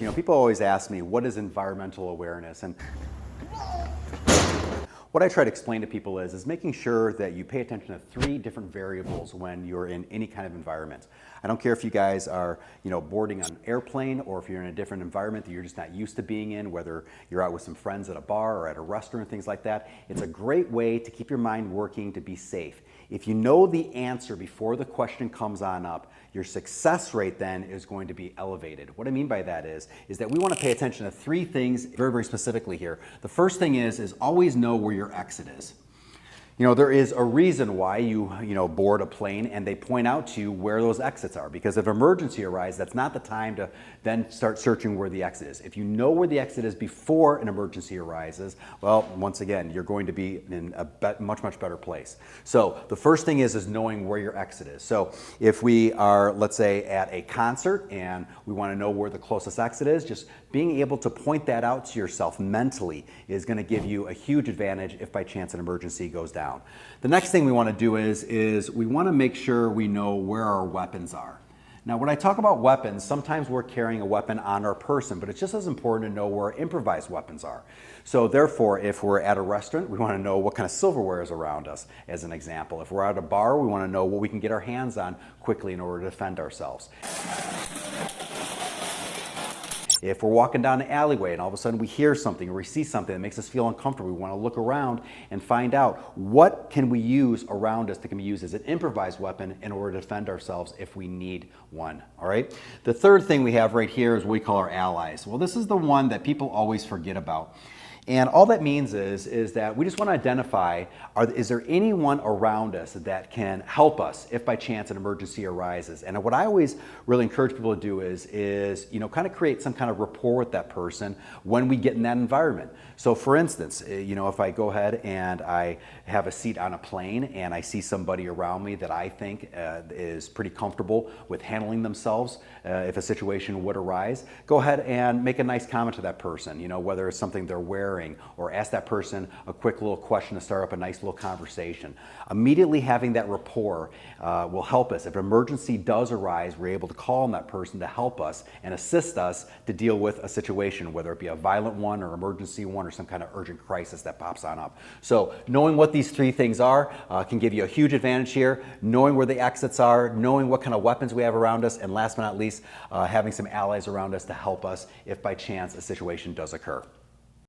People always ask me, what is environmental awareness? And what I try to explain to people is making sure that you pay attention to 3 different variables when you're in any kind of environment. I don't care if you guys are, boarding on an airplane or if you're in a different environment that you're just not used to being in, whether you're out with some friends at a bar or at a restaurant, things like that. It's a great way to keep your mind working to be safe. If you know the answer before the question comes on up, your success rate then is going to be elevated. What I mean by that is that we want to pay attention to 3 things very, very specifically here. The first thing is always know where your exit is. There is a reason why you board a plane and they point out to you where those exits are, because if emergency arises, that's not the time to then start searching where the exit is. If you know where the exit is before an emergency arises, well, once again, you're going to be in a much, much better place. So the first thing is knowing where your exit is. So if we are, let's say, at a concert and we want to know where the closest exit is, just being able to point that out to yourself mentally is going to give you a huge advantage if by chance an emergency goes down. The next thing we want to do is we want to make sure we know where our weapons are. Now, when I talk about weapons, sometimes we're carrying a weapon on our person, but it's just as important to know where our improvised weapons are. So therefore, if we're at a restaurant, we want to know what kind of silverware is around us, as an example. If we're at a bar, we want to know what we can get our hands on quickly in order to defend ourselves. If we're walking down the alleyway and all of a sudden we hear something or we see something that makes us feel uncomfortable, we want to look around and find out what can we use around us that can be used as an improvised weapon in order to defend ourselves if we need one, all right? The third thing we have right here is what we call our allies. Well, this is the one that people always forget about. And all that means is that we just want to identify, is there anyone around us that can help us if by chance an emergency arises? And what I always really encourage people to do is kind of create some kind of rapport with that person when we get in that environment. So for instance, if I go ahead and I have a seat on a plane and I see somebody around me that I think is pretty comfortable with handling themselves if a situation would arise, go ahead and make a nice comment to that person, whether it's something they're wearing, or ask that person a quick little question to start up a nice little conversation. Immediately having that rapport will help us. If an emergency does arise, we're able to call on that person to help us and assist us to deal with a situation, whether it be a violent one or emergency one or some kind of urgent crisis that pops on up. So knowing what these 3 things are can give you a huge advantage here. Knowing where the exits are, knowing what kind of weapons we have around us, and last but not least, having some allies around us to help us if by chance a situation does occur.